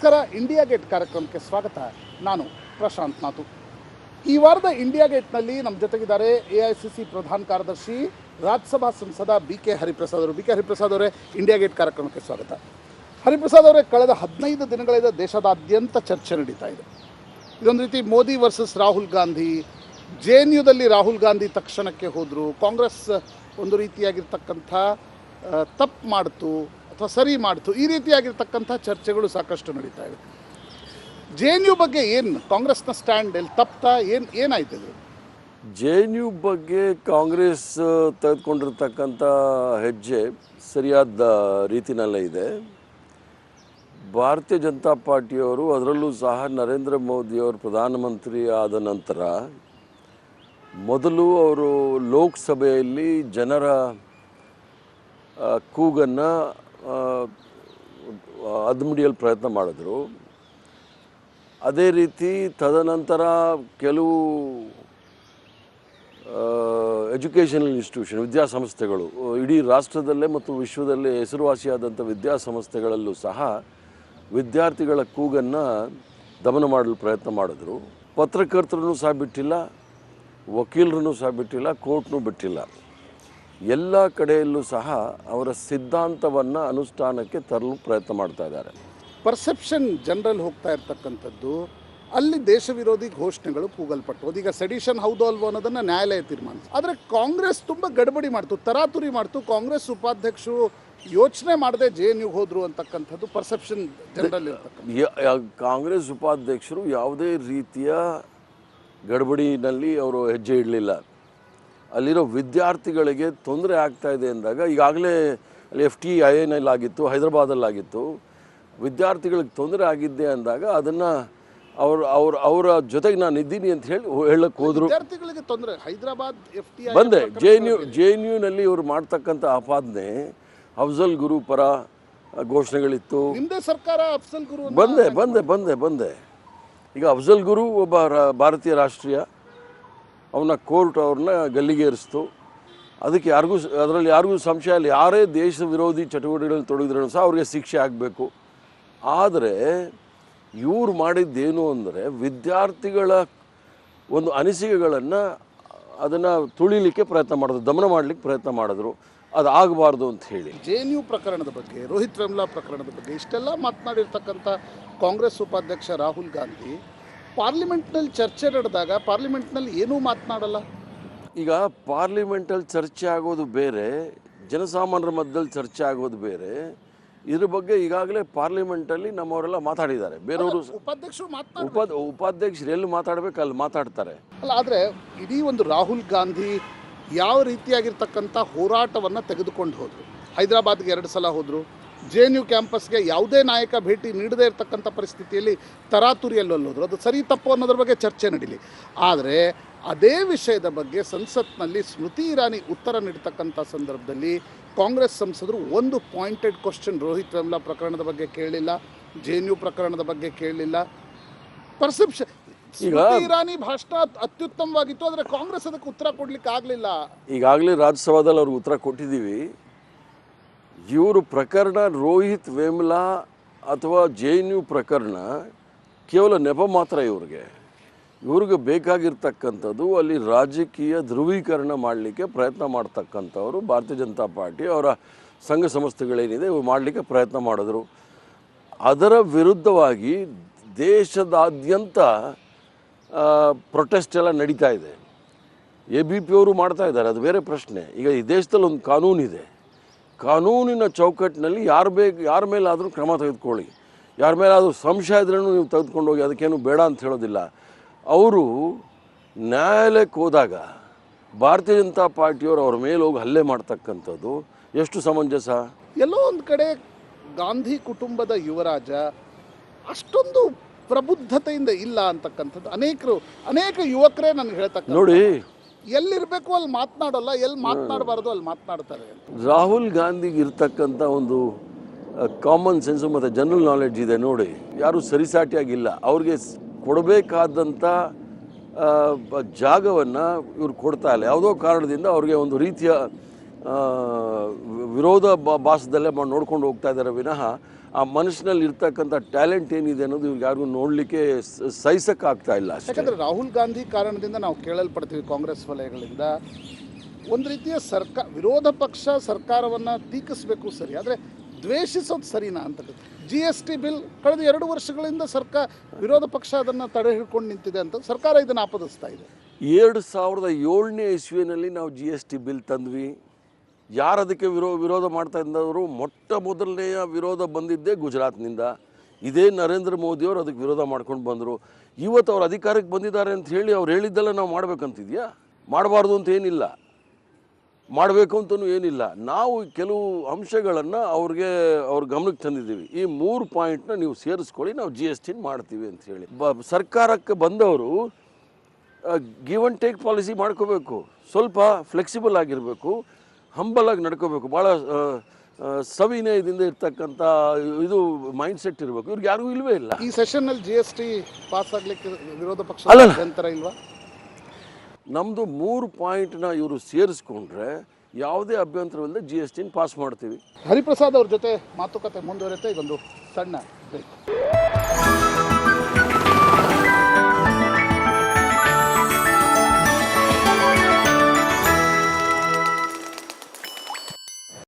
ನಮಸ್ಕಾರ. India gate ಕಾರ್ಯಕ್ರಮಕ್ಕೆ ಸ್ವಾಗತ. ನಾನು ಪ್ರಶಾಂತ್ ನಾಥು. ಈ ವಾರದ ಇಂಡಿಯಾ ಗೇಟ್ನಲ್ಲಿ ನಮ್ಮ ಜೊತೆಗಿದ್ದಾರೆ AICC ಪ್ರಧಾನ ಕಾರ್ಯದರ್ಶಿ ರಾಜ್ಯಸಭಾ ಸಂಸದ BK ಹರಿಪ್ರಸಾದ್ ಅವರು. BK ಹರಿಪ್ರಸಾದ್ ಅವರೇ, ಇಂಡಿಯಾ ಗೇಟ್ ಕಾರ್ಯಕ್ರಮಕ್ಕೆ ಸ್ವಾಗತ. ಹರಿಪ್ರಸಾದ್ ಅವರೇ, ಕಳೆದ 15 ದಿನಗಳಿಂದ ದೇಶದಾದ್ಯಂತ ಚರ್ಚೆ ನಡೀತಾ ಇದೆ. ಇದೊಂದು ರೀತಿ ಮೋದಿ ವರ್ಸಸ್ ರಾಹುಲ್ ಗಾಂಧಿ. JNUದಲ್ಲಿ ರಾಹುಲ್ ಗಾಂಧಿ ತಕ್ಷಣಕ್ಕೆ ಹೋದರು, ಕಾಂಗ್ರೆಸ್ ಒಂದು ರೀತಿಯಾಗಿರ್ತಕ್ಕಂಥ ತಪ್ಪು ಮಾಡ್ತು ಅಥವಾ ಸರಿ ಮಾಡ್ತು, ಈ ರೀತಿಯಾಗಿರ್ತಕ್ಕಂಥ ಚರ್ಚೆಗಳು ಸಾಕಷ್ಟು ನಡೀತಾ ಇದೆ. JNU ಬಗ್ಗೆ ಏನು ಕಾಂಗ್ರೆಸ್ನ ಸ್ಟ್ಯಾಂಡ್, ಎಲ್ಲಿ ತಪ್ತಾ, ಏನಾಯ್ತು ಇದು? JNU ಬಗ್ಗೆ ಕಾಂಗ್ರೆಸ್ ತೆಗೆದುಕೊಂಡಿರ್ತಕ್ಕಂಥ ಹೆಜ್ಜೆ ಸರಿಯಾದ ರೀತಿನಲ್ಲೇ ಇದೆ. ಭಾರತೀಯ ಜನತಾ ಪಾರ್ಟಿಯವರು, ಅದರಲ್ಲೂ ಸಹ ನರೇಂದ್ರ ಮೋದಿಯವರು ಪ್ರಧಾನಮಂತ್ರಿ ಆದ ನಂತರ ಮೊದಲು ಅವರು ಲೋಕಸಭೆಯಲ್ಲಿ ಜನರ ಕೂಗನ್ನು ಅದ್ಮಿಡಿಯಲು ಪ್ರಯತ್ನ ಮಾಡಿದ್ರು. ಅದೇ ರೀತಿ ತದನಂತರ ಕೆಲವು ಎಜುಕೇಷನಲ್ ಇನ್ಸ್ಟಿಟ್ಯೂಷನ್, ವಿದ್ಯಾಸಂಸ್ಥೆಗಳು, ಇಡೀ ರಾಷ್ಟ್ರದಲ್ಲೇ ಮತ್ತು ವಿಶ್ವದಲ್ಲೇ ಹೆಸರುವಾಸಿಯಾದಂಥ ವಿದ್ಯಾಸಂಸ್ಥೆಗಳಲ್ಲೂ ಸಹ ವಿದ್ಯಾರ್ಥಿಗಳ ಕೂಗನ್ನು ದಮನ ಮಾಡಲು ಪ್ರಯತ್ನ ಮಾಡಿದ್ರು. ಪತ್ರಕರ್ತರನ್ನು ಸಹ ಬಿಟ್ಟಿಲ್ಲ, ವಕೀಲರನ್ನು ಸಹ ಬಿಟ್ಟಿಲ್ಲ, ಕೋರ್ಟ್ನೂ ಬಿಟ್ಟಿಲ್ಲ. ಎಲ್ಲ ಕಡೆಯಲ್ಲೂ ಸಹ ಅವರ ಸಿದ್ಧಾಂತವನ್ನು ಅನುಷ್ಠಾನಕ್ಕೆ ತರಲು ಪ್ರಯತ್ನ ಮಾಡ್ತಾ ಇದ್ದಾರೆ. ಪರ್ಸೆಪ್ಷನ್ ಜನರಲ್ಲಿ ಹೋಗ್ತಾ ಇರ್ತಕ್ಕಂಥದ್ದು, ಅಲ್ಲಿ ದೇಶ ವಿರೋಧಿ ಘೋಷಣೆಗಳು ಕೂಗಲ್ಪಟ್ಟು, ಅದೀಗ ಸೆಡಿಷನ್ ಹೌದು ಅಲ್ವೋ ಅನ್ನೋದನ್ನು ನ್ಯಾಯಾಲಯ ತೀರ್ಮಾನಿಸಿ. ಆದರೆ ಕಾಂಗ್ರೆಸ್ ತುಂಬ ಗಡಬಡಿ ಮಾಡ್ತು, ತರಾತುರಿ ಮಾಡ್ತು. ಕಾಂಗ್ರೆಸ್ ಉಪಾಧ್ಯಕ್ಷರು ಯೋಚನೆ ಮಾಡದೆ JNUಗೆ ಹೋದರು ಅಂತಕ್ಕಂಥದ್ದು ಪರ್ಸೆಪ್ಷನ್ ಜನರಲ್ಲಿ ಇರ್ತಕ್ಕಂಥ. ಕಾಂಗ್ರೆಸ್ ಉಪಾಧ್ಯಕ್ಷರು ಯಾವುದೇ ರೀತಿಯ ಗಡಬಡಿನಲ್ಲಿ ಅವರು ಹೆಜ್ಜೆ ಇಡಲಿಲ್ಲ. ಅಲ್ಲಿರೋ ವಿದ್ಯಾರ್ಥಿಗಳಿಗೆ ತೊಂದರೆ ಆಗ್ತಾ ಇದೆ ಅಂದಾಗ, ಈಗಾಗಲೇ ಅಲ್ಲಿ FTIA ಆಗಿತ್ತು, ಹೈದರಾಬಾದಲ್ಲಾಗಿತ್ತು, ವಿದ್ಯಾರ್ಥಿಗಳಿಗೆ ತೊಂದರೆ ಆಗಿದ್ದೆ ಅಂದಾಗ ಅದನ್ನು ಅವರ ಜೊತೆಗೆ ನಾನು ಇದ್ದೀನಿ ಅಂತ ಹೇಳಕ್ಕೆ ಹೋದರು. ವಿದ್ಯಾರ್ಥಿಗಳಿಗೆ ತೊಂದರೆ, ಹೈದರಾಬಾದ್ FTI ಬಂದೆ. JNUನಲ್ಲಿ ಇವರು ಮಾಡ್ತಕ್ಕಂಥ ಆಪಾದನೆ ಅಫ್ಜಲ್ ಗುರು ಪರ ಘೋಷಣೆಗಳಿತ್ತು. ನಿಮ್ಮದೇ ಸರ್ಕಾರ ಅಫ್ಜಲ್ ಗುರು ಬಂದೆ. ಈಗ ಅಫ್ಜಲ್ ಗುರು ಒಬ್ಬ ಭಾರತೀಯ ರಾಷ್ಟ್ರೀಯ, ಅವನ ಕೋರ್ಟ್ ಅವ್ರನ್ನ ಗಲ್ಲಿಗೇರಿಸ್ತು. ಅದಕ್ಕೆ ಅದರಲ್ಲಿ ಯಾರಿಗೂ ಸಂಶಯ ಇಲ್ಲ. ಯಾರೇ ದೇಶ ವಿರೋಧಿ ಚಟುವಟಿಕೆಗಳಲ್ಲಿ ತೊಡಗಿದ್ರೂ ಸಹ ಅವ್ರಿಗೆ ಶಿಕ್ಷೆ ಆಗಬೇಕು. ಆದರೆ ಇವ್ರು ಮಾಡಿದ್ದೇನು ಅಂದರೆ, ವಿದ್ಯಾರ್ಥಿಗಳ ಒಂದು ಅನಿಸಿಕೆಗಳನ್ನು ಅದನ್ನು ತುಳಿಲಿಕ್ಕೆ ಪ್ರಯತ್ನ ಮಾಡಿದ್ರು, ದಮನ ಮಾಡಲಿಕ್ಕೆ ಪ್ರಯತ್ನ ಮಾಡಿದ್ರು. ಅದು ಆಗಬಾರ್ದು ಅಂತ ಹೇಳಿ JNU ಪ್ರಕರಣದ ಬಗ್ಗೆ, ರೋಹಿತ್ ವೆಮ್ಲಾ ಪ್ರಕರಣದ ಬಗ್ಗೆ ಇಷ್ಟೆಲ್ಲ ಮಾತನಾಡಿರ್ತಕ್ಕಂಥ ಕಾಂಗ್ರೆಸ್ ಉಪಾಧ್ಯಕ್ಷ ರಾಹುಲ್ ಗಾಂಧಿ ಪಾರ್ಲಿಮೆಂಟ್ನಲ್ಲಿ ಚರ್ಚೆ ನಡೆದಾಗ ಪಾರ್ಲಿಮೆಂಟ್ನಲ್ಲಿ ಏನೂ ಮಾತನಾಡಲ್ಲ. ಈಗ ಪಾರ್ಲಿಮೆಂಟಲ್ಲಿ ಚರ್ಚೆ ಆಗೋದು ಬೇರೆ, ಜನಸಾಮಾನ್ಯರ ಮಧ್ಯದಲ್ಲಿ ಚರ್ಚೆ ಆಗೋದು ಬೇರೆ. ಇದ್ರ ಬಗ್ಗೆ ಈಗಾಗಲೇ ಪಾರ್ಲಿಮೆಂಟಲ್ಲಿ ನಮ್ಮವರೆಲ್ಲ ಮಾತಾಡಿದ್ದಾರೆ. ಬೇರೆಯವರು ಉಪಾಧ್ಯಕ್ಷರು ಎಲ್ಲಿ ಮಾತಾಡಬೇಕು ಅಲ್ಲಿ ಮಾತಾಡ್ತಾರೆ ಅಲ್ಲ. ಆದರೆ ಇಡೀ ಒಂದು ರಾಹುಲ್ ಗಾಂಧಿ ಯಾವ ರೀತಿಯಾಗಿರ್ತಕ್ಕಂಥ ಹೋರಾಟವನ್ನು ತೆಗೆದುಕೊಂಡು ಹೋದರು. ಹೈದರಾಬಾದ್ಗೆ 2 ಸಲ ಹೋದರು. JNU ಕ್ಯಾಂಪಸ್ಗೆ ಯಾವುದೇ ನಾಯಕ ಭೇಟಿ ನೀಡದೇ ಇರತಕ್ಕಂಥ ಪರಿಸ್ಥಿತಿಯಲ್ಲಿ ತರಾತುರಿಯಲ್ಲಿ ಹೋದರು. ಅದು ಸರಿ ತಪ್ಪು ಅನ್ನೋದ್ರ ಬಗ್ಗೆ ಚರ್ಚೆ ನಡೀಲಿ. ಆದರೆ ಅದೇ ವಿಷಯದ ಬಗ್ಗೆ ಸಂಸತ್ನಲ್ಲಿ ಸ್ಮೃತಿ ಇರಾನಿ ಉತ್ತರ ನೀಡತಕ್ಕಂಥ ಸಂದರ್ಭದಲ್ಲಿ ಕಾಂಗ್ರೆಸ್ ಸಂಸದರು ಒಂದು ಪಾಯಿಂಟೆಡ್ ಕ್ವಶನ್ ರೋಹಿತ್ ವೆಮ್ಲಾ ಪ್ರಕರಣದ ಬಗ್ಗೆ ಕೇಳಲಿಲ್ಲ, JNU ಪ್ರಕರಣದ ಬಗ್ಗೆ ಕೇಳಲಿಲ್ಲ. ಪರ್ಸೆಪ್ಷನ್ ಸ್ಮೃತಿ ಇರಾನಿ ಭಾಷಣ ಅತ್ಯುತ್ತಮವಾಗಿತ್ತು, ಆದರೆ ಕಾಂಗ್ರೆಸ್ ಅದಕ್ಕೆ ಉತ್ತರ ಕೊಡ್ಲಿಕ್ಕೆ ಆಗಲಿಲ್ಲ. ಈಗಾಗಲೇ ರಾಜ್ಯಸಭಾದಲ್ಲಿ ಅವ್ರಿಗೆ ಉತ್ತರ ಕೊಟ್ಟಿದ್ದೀವಿ. ಇವರು ಪ್ರಕರಣ ರೋಹಿತ್ ವೆಮ್ಲಾ ಅಥವಾ JNU ಪ್ರಕರಣ ಕೇವಲ ನೆಪ ಮಾತ್ರ. ಇವ್ರಿಗೆ ಬೇಕಾಗಿರ್ತಕ್ಕಂಥದ್ದು ಅಲ್ಲಿ ರಾಜಕೀಯ ಧ್ರುವೀಕರಣ ಮಾಡಲಿಕ್ಕೆ ಪ್ರಯತ್ನ ಮಾಡ್ತಕ್ಕಂಥವ್ರು ಭಾರತೀಯ ಜನತಾ ಪಾರ್ಟಿ, ಅವರ ಸಂಘ ಸಂಸ್ಥೆಗಳೇನಿದೆ ಇವು ಮಾಡಲಿಕ್ಕೆ ಪ್ರಯತ್ನ ಮಾಡಿದ್ರು. ಅದರ ವಿರುದ್ಧವಾಗಿ ದೇಶದಾದ್ಯಂತ ಪ್ರೊಟೆಸ್ಟ್ ಎಲ್ಲ ನಡೀತಾ ಇದೆ. ABP ಅವರು ಮಾಡ್ತಾ ಇದ್ದಾರೆ, ಅದು ಬೇರೆ ಪ್ರಶ್ನೆ. ಈಗ ಈ ದೇಶದಲ್ಲಿ ಒಂದು ಕಾನೂನಿದೆ, ಕಾನೂನಿನ ಚೌಕಟ್ಟಿನಲ್ಲಿ ಯಾರ ಮೇಲಾದರೂ ಕ್ರಮ ತೆಗೆದುಕೊಳ್ಳಿ, ಯಾರ ಮೇಲಾದರೂ ಸಂಶಯ ಇದ್ರೂ ನೀವು ತೆಗೆದುಕೊಂಡು ಹೋಗಿ, ಅದಕ್ಕೇನು ಬೇಡ ಅಂತ ಹೇಳೋದಿಲ್ಲ. ಅವರು ನ್ಯಾಯಾಲಯಕ್ಕೆ ಹೋದಾಗ ಭಾರತೀಯ ಜನತಾ ಪಾರ್ಟಿಯವರು ಅವ್ರ ಮೇಲೆ ಹೋಗಿ ಹಲ್ಲೆ ಮಾಡ್ತಕ್ಕಂಥದ್ದು ಎಷ್ಟು ಸಮಂಜಸ? ಎಲ್ಲೋ ಒಂದು ಕಡೆ ಗಾಂಧಿ ಕುಟುಂಬದ ಯುವರಾಜ ಅಷ್ಟೊಂದು ಪ್ರಬುದ್ಧತೆಯಿಂದ ಇಲ್ಲ ಅಂತಕ್ಕಂಥದ್ದು ಅನೇಕ ಯುವಕರೇ ನನಗೆ ಹೇಳ್ತಕ್ಕ. ನೋಡಿ, ಎಲ್ಲಿರಬೇಕು ಅಲ್ಲಿ ಮಾತನಾಡೋಲ್ಲ, ಎಲ್ಲಿ ಮಾತನಾಡಬಾರ್ದು ಅಲ್ಲಿ ಮಾತನಾಡ್ತಾರೆ. ರಾಹುಲ್ ಗಾಂಧಿಗೆ ಇರ್ತಕ್ಕಂಥ ಒಂದು ಕಾಮನ್ ಸೆನ್ಸು ಮತ್ತು ಜನರಲ್ ನಾಲೆಡ್ಜ್ ಇದೆ ನೋಡಿ, ಯಾರೂ ಸರಿಸಾಟಿಯಾಗಿಲ್ಲ. ಅವ್ರಿಗೆ ಕೊಡಬೇಕಾದಂಥ ಜಾಗವನ್ನು ಇವ್ರು ಕೊಡ್ತಾ ಇಲ್ಲ. ಯಾವುದೋ ಕಾರಣದಿಂದ ಅವ್ರಿಗೆ ಒಂದು ರೀತಿಯ ವಿರೋಧ ಭಾಸದಲ್ಲೇ ನೋಡ್ಕೊಂಡು ಹೋಗ್ತಾ ಇದ್ದಾರೆ ವಿನಃ ಆ ಮನಸ್ಸಿನಲ್ಲಿ ಇರ್ತಕ್ಕಂಥ ಟ್ಯಾಲೆಂಟ್ ಏನಿದೆ ಅನ್ನೋದು ಇವ್ರಿಗೆ ಯಾರಿಗೂ ನೋಡಲಿಕ್ಕೆ ಸಹಿಸೋಕ್ಕಾಗ್ತಾ ಇಲ್ಲ ಅಷ್ಟೇ. ಯಾಕಂದರೆ ರಾಹುಲ್ ಗಾಂಧಿ ಕಾರಣದಿಂದ ನಾವು ಕೇಳಲ್ಪಡ್ತೀವಿ ಕಾಂಗ್ರೆಸ್ ವಲಯಗಳಿಂದ ಒಂದು ರೀತಿಯ ವಿರೋಧ ಪಕ್ಷ ಸರ್ಕಾರವನ್ನು ಟೀಕಿಸಬೇಕು ಸರಿ, ಆದರೆ ದ್ವೇಷಿಸೋದು ಸರಿನಾ ಅಂತ. GST ಬಿಲ್ ಕಳೆದ 2 ವರ್ಷಗಳಿಂದ ವಿರೋಧ ಪಕ್ಷ ಅದನ್ನು ತಡೆ ಹಿಡ್ಕೊಂಡು ನಿಂತಿದೆ ಅಂತ ಸರ್ಕಾರ ಇದನ್ನು ಆಪದಿಸ್ತಾ ಇದೆ. 2007ನೇ ಇಸ್ವಿನಲ್ಲಿ ನಾವು GST ಬಿಲ್ ತಂದ್ವಿ. ಯಾರು ಅದಕ್ಕೆ ವಿರೋಧ ಮಾಡ್ತಾ ಇದ್ದವರು, ಮೊಟ್ಟ ಮೊದಲನೆಯ ವಿರೋಧ ಬಂದಿದ್ದೇ ಗುಜರಾತ್ನಿಂದ. ಇದೇ ನರೇಂದ್ರ ಮೋದಿಯವರು ಅದಕ್ಕೆ ವಿರೋಧ ಮಾಡ್ಕೊಂಡು ಬಂದರು. ಇವತ್ತು ಅವ್ರು ಅಧಿಕಾರಕ್ಕೆ ಬಂದಿದ್ದಾರೆ ಅಂತ ಹೇಳಿ ಅವ್ರು ಹೇಳಿದ್ದೆಲ್ಲ ನಾವು ಮಾಡಬೇಕಂತಿದೆಯಾ? ಮಾಡಬಾರ್ದು ಅಂತ ಏನಿಲ್ಲ, ಮಾಡಬೇಕು ಅಂತಲೂ ಏನಿಲ್ಲ. ನಾವು ಕೆಲವು ಅಂಶಗಳನ್ನು ಅವ್ರ ಗಮನಕ್ಕೆ ತಂದಿದ್ದೀವಿ. ಈ 3 ಪಾಯಿಂಟ್ನ ನೀವು ಸೇರಿಸ್ಕೊಳ್ಳಿ, ನಾವು GST ಮಾಡ್ತೀವಿ ಅಂತ ಹೇಳಿ. ಸರ್ಕಾರಕ್ಕೆ ಬಂದವರು ಗಿವ್ ಆ್ಯಂಡ್ ಟೇಕ್ ಪಾಲಿಸಿ ಮಾಡ್ಕೋಬೇಕು, ಸ್ವಲ್ಪ ಫ್ಲೆಕ್ಸಿಬಲ್ ಆಗಿರಬೇಕು, ಹಂಬಲಾಗಿ ನಡ್ಕೋಬೇಕು, ಭಾಳ ಸವಿನಯದಿಂದ ಇರ್ತಕ್ಕಂಥ ಇದು ಮೈಂಡ್ ಸೆಟ್ ಇರಬೇಕು. ಇವ್ರಿಗೆ ಯಾರಿಗೂ ಇಲ್ಲವೇ ಇಲ್ಲ. ಈ ಸೆಷನ್ನಲ್ಲಿ GST ಪಾಸ್ ಆಗಲಿಕ್ಕೆ ವಿರೋಧ ಪಕ್ಷ ಅಭ್ಯಂತರ ಇಲ್ವಾ? ನಮ್ಮದು 3 ಪಾಯಿಂಟ್ನ ಇವರು ಸೇರಿಸ್ಕೊಂಡ್ರೆ ಯಾವುದೇ ಅಭ್ಯಂತರವಿಲ್ಲದೆ GST ಪಾಸ್ ಮಾಡ್ತೀವಿ. ಹರಿಪ್ರಸಾದ್ ಅವ್ರ ಜೊತೆ ಮಾತುಕತೆ ಮುಂದುವರಿಯುತ್ತೆ. ಇದೊಂದು ಸಣ್ಣ ಬ್ರೇಕ್.